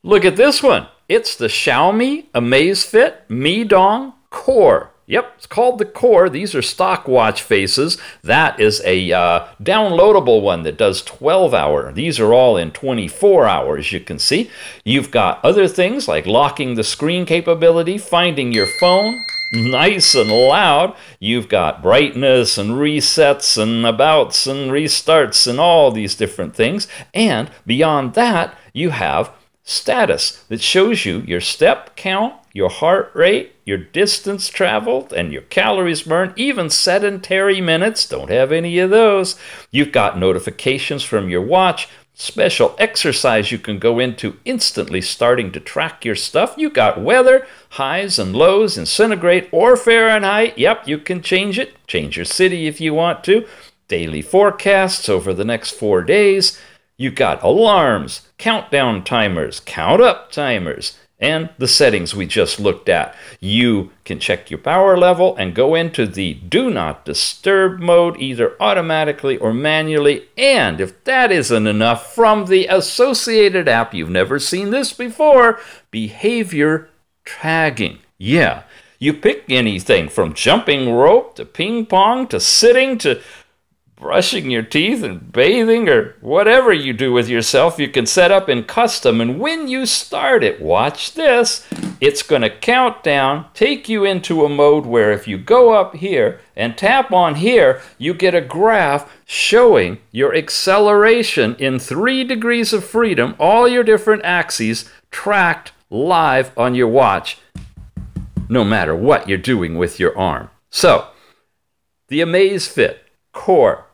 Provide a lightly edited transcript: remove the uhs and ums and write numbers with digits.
Look at this one. It's the Xiaomi Amazfit MiDong COR. Yep, it's called the COR. These are stock watch faces. That is a downloadable one that does 12-hour. These are all in 24 hours, you can see. You've got other things like locking the screen capability, finding your phone nice and loud. You've got brightness and resets and abouts and restarts and all these different things. And beyond that, you have status that shows you your step count, your heart rate, your distance traveled, and your calories burned, even sedentary minutes. Don't have any of those. You've got notifications from your watch, special exercise you can go into instantly starting to track your stuff. You got weather, highs and lows in centigrade or Fahrenheit. Yep, you can change it. Change your city if you want to. Daily forecasts over the next 4 days. You got alarms, countdown timers, count up timers, and the settings we just looked at. You can check your power level and go into the do not disturb mode either automatically or manually. And if that isn't enough, from the associated app, you've never seen this before, behavior tagging. Yeah, you pick anything from jumping rope to ping pong to sitting to brushing your teeth and bathing or whatever you do with yourself, you can set up in custom. And when you start it, watch this, it's going to count down, take you into a mode where if you go up here and tap on here, you get a graph showing your acceleration in 3 degrees of freedom, all your different axes tracked live on your watch, no matter what you're doing with your arm. So, the Amazfit COR